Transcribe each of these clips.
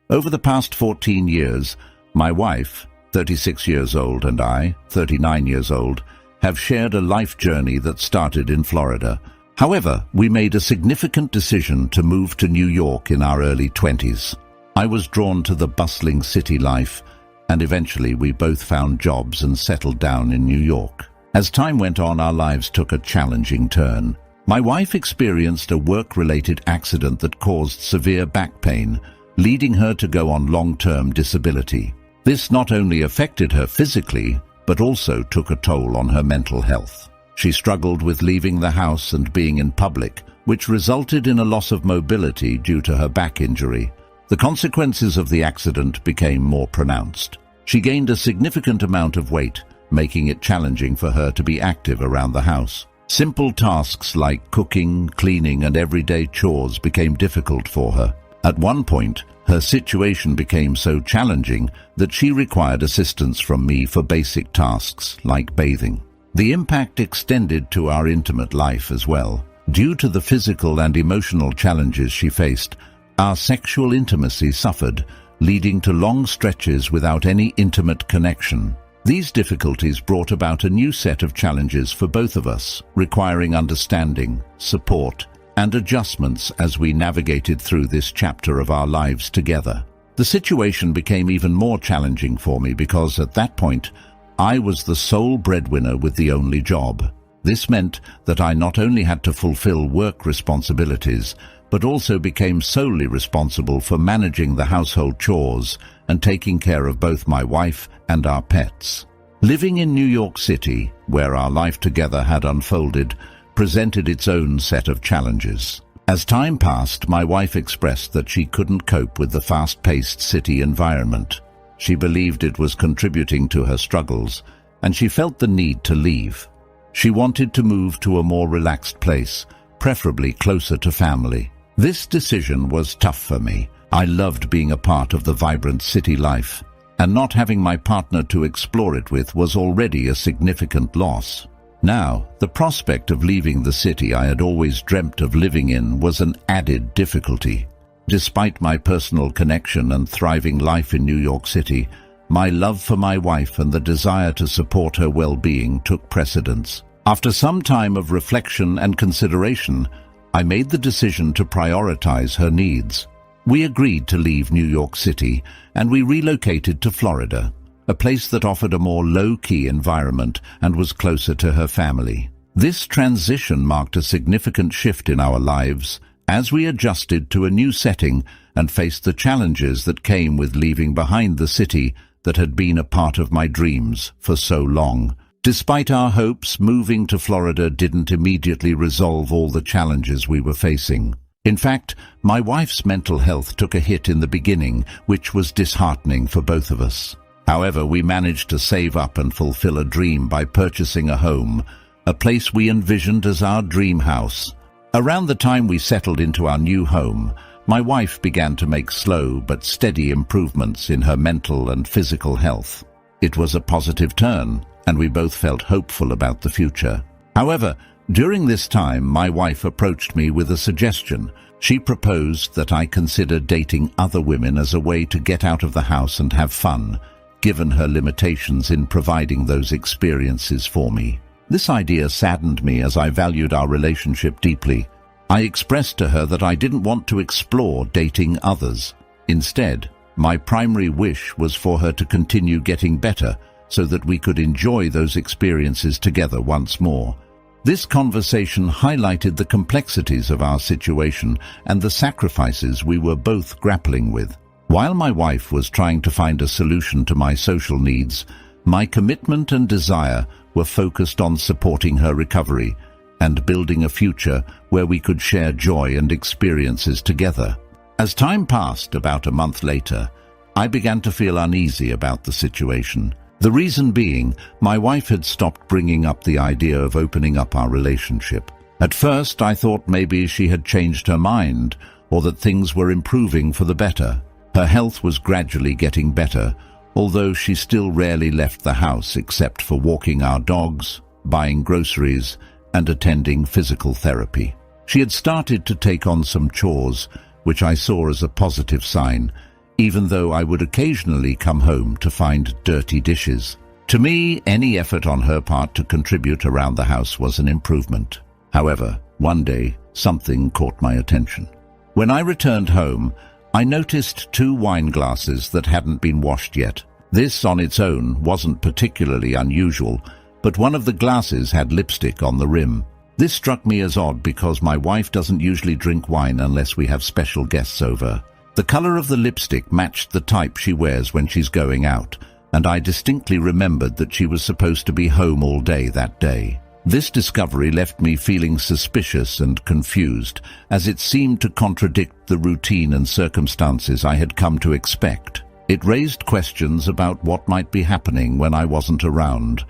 Over the past 14 years, my wife, 36 years old, and I, 39 years old, have shared a life journey that started in Florida. However, we made a significant decision to move to New York in our early 20s. I was drawn to the bustling city life, and eventually we both found jobs and settled down in New York. As time went on, our lives took a challenging turn. My wife experienced a work-related accident that caused severe back pain, leading her to go on long-term disability. This not only affected her physically, but also took a toll on her mental health. She struggled with leaving the house and being in public, which resulted in a loss of mobility due to her back injury. The consequences of the accident became more pronounced. She gained a significant amount of weight, making it challenging for her to be active around the house. Simple tasks like cooking, cleaning, and everyday chores became difficult for her. At one point, her situation became so challenging that she required assistance from me for basic tasks like bathing. The impact extended to our intimate life as well. Due to the physical and emotional challenges she faced, our sexual intimacy suffered, leading to long stretches without any intimate connection. These difficulties brought about a new set of challenges for both of us, requiring understanding, support, and adjustments as we navigated through this chapter of our lives together. The situation became even more challenging for me because at that point, I was the sole breadwinner with the only job. This meant that I not only had to fulfill work responsibilities, but also became solely responsible for managing the household chores and taking care of both my wife and our pets. Living in New York City, where our life together had unfolded, presented its own set of challenges. As time passed, my wife expressed that she couldn't cope with the fast-paced city environment. She believed it was contributing to her struggles, and she felt the need to leave. She wanted to move to a more relaxed place, preferably closer to family. This decision was tough for me. I loved being a part of the vibrant city life, and not having my partner to explore it with was already a significant loss. Now, the prospect of leaving the city I had always dreamt of living in was an added difficulty. Despite my personal connection and thriving life in New York City, my love for my wife and the desire to support her well-being took precedence. After some time of reflection and consideration, I made the decision to prioritize her needs. We agreed to leave New York City, and we relocated to Florida, a place that offered a more low-key environment and was closer to her family. This transition marked a significant shift in our lives as we adjusted to a new setting and faced the challenges that came with leaving behind the city that had been a part of my dreams for so long. Despite our hopes, moving to Florida didn't immediately resolve all the challenges we were facing. In fact, my wife's mental health took a hit in the beginning, which was disheartening for both of us. However, we managed to save up and fulfill a dream by purchasing a home, a place we envisioned as our dream house. Around the time we settled into our new home, my wife began to make slow but steady improvements in her mental and physical health. It was a positive turn, and we both felt hopeful about the future. However, during this time, my wife approached me with a suggestion. She proposed that I consider dating other women as a way to get out of the house and have fun, given her limitations in providing those experiences for me. This idea saddened me as I valued our relationship deeply. I expressed to her that I didn't want to explore dating others. Instead, my primary wish was for her to continue getting better so that we could enjoy those experiences together once more. This conversation highlighted the complexities of our situation and the sacrifices we were both grappling with. While my wife was trying to find a solution to my social needs, my commitment and desire were focused on supporting her recovery and building a future where we could share joy and experiences together. As time passed, about a month later, I began to feel uneasy about the situation. The reason being, my wife had stopped bringing up the idea of opening up our relationship. At first, I thought maybe she had changed her mind or that things were improving for the better. Her health was gradually getting better, although she still rarely left the house except for walking our dogs, buying groceries, and attending physical therapy. She had started to take on some chores, which I saw as a positive sign. even though I would occasionally come home to find dirty dishes. To me, any effort on her part to contribute around the house was an improvement. However, one day, something caught my attention. When I returned home, I noticed 2 wine glasses that hadn't been washed yet. This on its own wasn't particularly unusual, but one of the glasses had lipstick on the rim. This struck me as odd because my wife doesn't usually drink wine unless we have special guests over. The color of the lipstick matched the type she wears when she's going out, and I distinctly remembered that she was supposed to be home all day that day. This discovery left me feeling suspicious and confused, as it seemed to contradict the routine and circumstances I had come to expect. It raised questions about what might be happening when I wasn't around,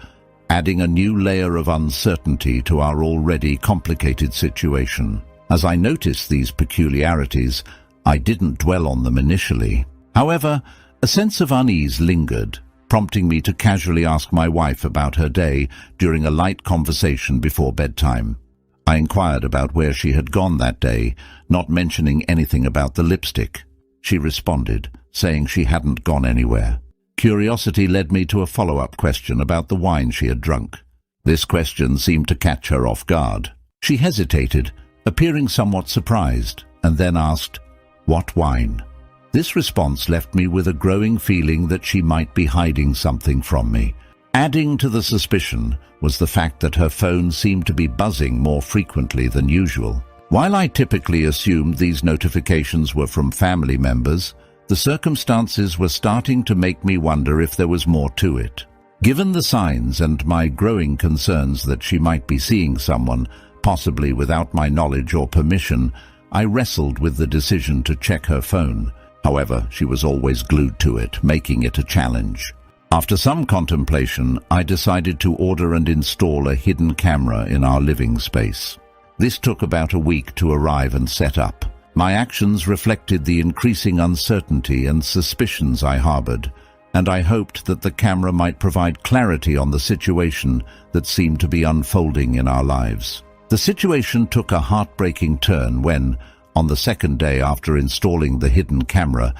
adding a new layer of uncertainty to our already complicated situation. As I noticed these peculiarities, I didn't dwell on them initially. However, a sense of unease lingered, prompting me to casually ask my wife about her day during a light conversation before bedtime. I inquired about where she had gone that day, not mentioning anything about the lipstick. She responded, saying she hadn't gone anywhere. Curiosity led me to a follow-up question about the wine she had drunk. This question seemed to catch her off guard. She hesitated, appearing somewhat surprised, and then asked, "What wine?" This response left me with a growing feeling that she might be hiding something from me. Adding to the suspicion was the fact that her phone seemed to be buzzing more frequently than usual. While I typically assumed these notifications were from family members, the circumstances were starting to make me wonder if there was more to it. Given the signs and my growing concerns that she might be seeing someone, possibly without my knowledge or permission, I wrestled with the decision to check her phone. However, she was always glued to it, making it a challenge. After some contemplation, I decided to order and install a hidden camera in our living space. This took about a week to arrive and set up. My actions reflected the increasing uncertainty and suspicions I harbored, and I hoped that the camera might provide clarity on the situation that seemed to be unfolding in our lives. The situation took a heartbreaking turn when, on the second day after installing the hidden camera,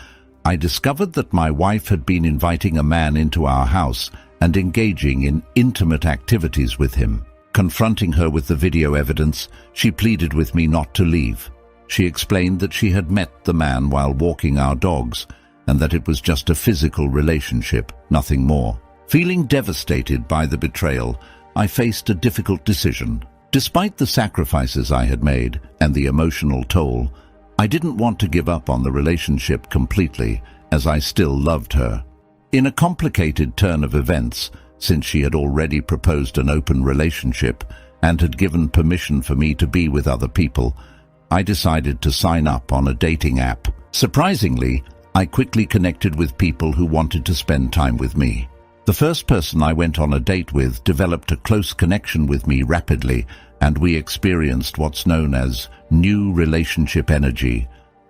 I discovered that my wife had been inviting a man into our house and engaging in intimate activities with him. Confronting her with the video evidence, she pleaded with me not to leave. She explained that she had met the man while walking our dogs and that it was just a physical relationship, nothing more. Feeling devastated by the betrayal, I faced a difficult decision. Despite the sacrifices I had made and the emotional toll, I didn't want to give up on the relationship completely, as I still loved her. In a complicated turn of events, since she had already proposed an open relationship and had given permission for me to be with other people, I decided to sign up on a dating app. Surprisingly, I quickly connected with people who wanted to spend time with me. The first person I went on a date with developed a close connection with me rapidly, and we experienced what's known as new relationship energy,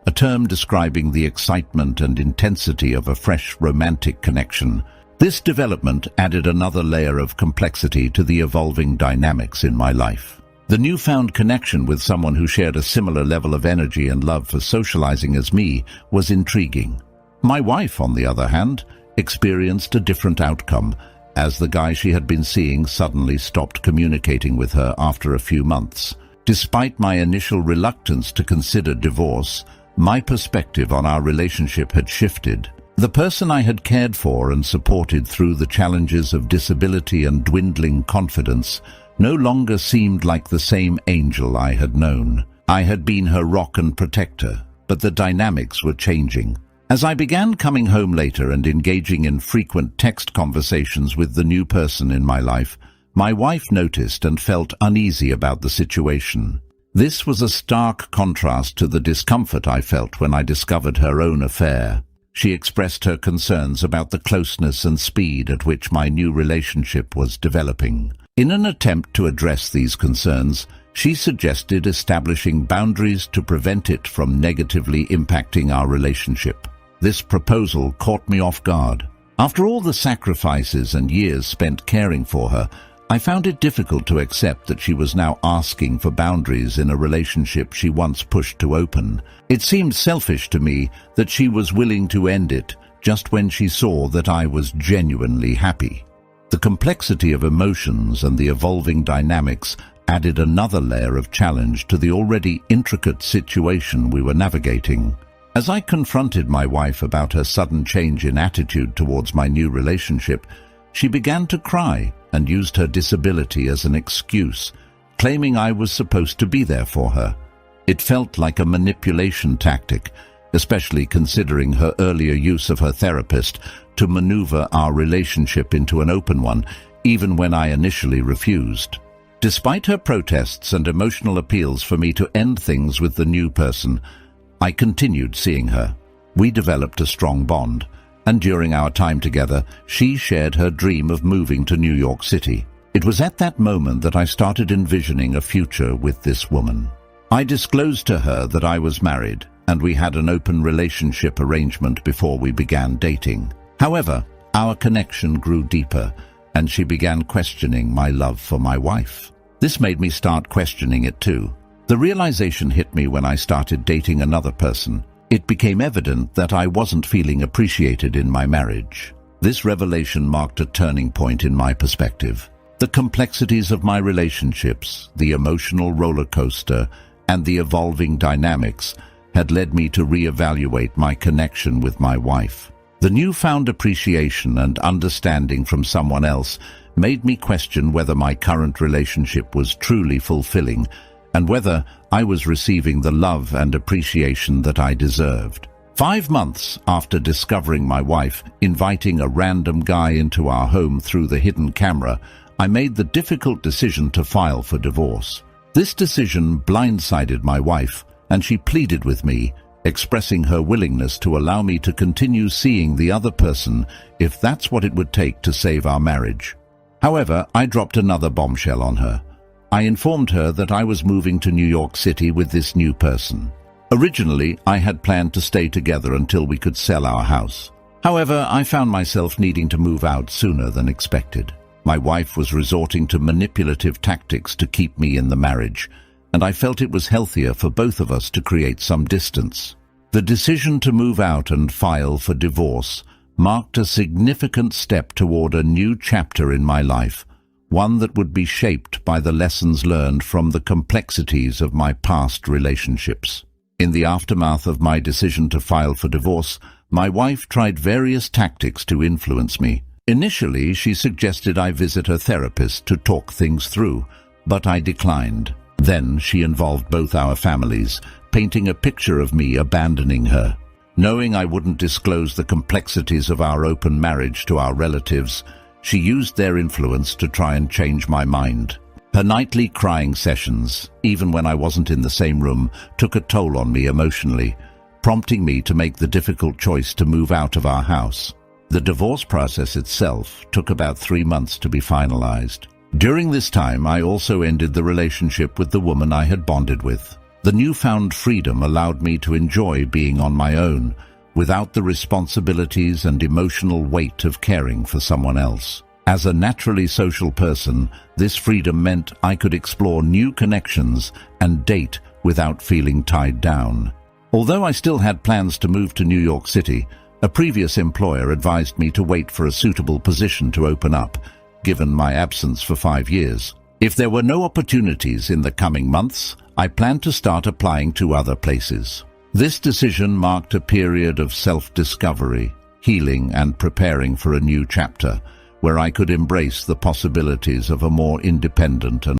a term describing the excitement and intensity of a fresh romantic connection. This development added another layer of complexity to the evolving dynamics in my life. The newfound connection with someone who shared a similar level of energy and love for socializing as me was intriguing. My wife, on the other hand, experienced a different outcome, as the guy she had been seeing suddenly stopped communicating with her after a few months. Despite my initial reluctance to consider divorce, my perspective on our relationship had shifted. The person I had cared for and supported through the challenges of disability and dwindling confidence no longer seemed like the same angel I had known. I had been her rock and protector, but the dynamics were changing. As I began coming home later and engaging in frequent text conversations with the new person in my life, my wife noticed and felt uneasy about the situation. This was a stark contrast to the discomfort I felt when I discovered her own affair. She expressed her concerns about the closeness and speed at which my new relationship was developing. In an attempt to address these concerns, she suggested establishing boundaries to prevent it from negatively impacting our relationship. This proposal caught me off guard. After all the sacrifices and years spent caring for her, I found it difficult to accept that she was now asking for boundaries in a relationship she once pushed to open. It seemed selfish to me that she was willing to end it just when she saw that I was genuinely happy. The complexity of emotions and the evolving dynamics added another layer of challenge to the already intricate situation we were navigating. As I confronted my wife about her sudden change in attitude towards my new relationship, she began to cry and used her disability as an excuse, claiming I was supposed to be there for her. It felt like a manipulation tactic, especially considering her earlier use of her therapist to maneuver our relationship into an open one, even when I initially refused. Despite her protests and emotional appeals for me to end things with the new person, I continued seeing her. We developed a strong bond, and during our time together, she shared her dream of moving to New York City. It was at that moment that I started envisioning a future with this woman. I disclosed to her that I was married, and we had an open relationship arrangement before we began dating. However, our connection grew deeper, and she began questioning my love for my wife. This made me start questioning it too. The realization hit me when I started dating another person. It became evident that I wasn't feeling appreciated in my marriage. This revelation marked a turning point in my perspective. The complexities of my relationships, the emotional roller coaster, and the evolving dynamics had led me to reevaluate my connection with my wife. The newfound appreciation and understanding from someone else made me question whether my current relationship was truly fulfilling and whether I was receiving the love and appreciation that I deserved. 5 months after discovering my wife inviting a random guy into our home through the hidden camera, I made the difficult decision to file for divorce. This decision blindsided my wife, and she pleaded with me, expressing her willingness to allow me to continue seeing the other person if that's what it would take to save our marriage. However, I dropped another bombshell on her. I informed her that I was moving to New York City with this new person. Originally, I had planned to stay together until we could sell our house. However, I found myself needing to move out sooner than expected. My wife was resorting to manipulative tactics to keep me in the marriage, and I felt it was healthier for both of us to create some distance. The decision to move out and file for divorce marked a significant step toward a new chapter in my life, one that would be shaped by the lessons learned from the complexities of my past relationships. In the aftermath of my decision to file for divorce, my wife tried various tactics to influence me. Initially, she suggested I visit her therapist to talk things through, but I declined. Then she involved both our families, painting a picture of me abandoning her. Knowing I wouldn't disclose the complexities of our open marriage to our relatives, she used their influence to try and change my mind. Her nightly crying sessions, even when I wasn't in the same room, took a toll on me emotionally, prompting me to make the difficult choice to move out of our house. The divorce process itself took about 3 months to be finalized. During this time, I also ended the relationship with the woman I had bonded with. The newfound freedom allowed me to enjoy being on my own, without the responsibilities and emotional weight of caring for someone else. As a naturally social person, this freedom meant I could explore new connections and date without feeling tied down. Although I still had plans to move to New York City, a previous employer advised me to wait for a suitable position to open up, given my absence for 5 years. If there were no opportunities in the coming months, I planned to start applying to other places. This decision marked a period of self-discovery, healing, and preparing for a new chapter, where I could embrace the possibilities of a more independent and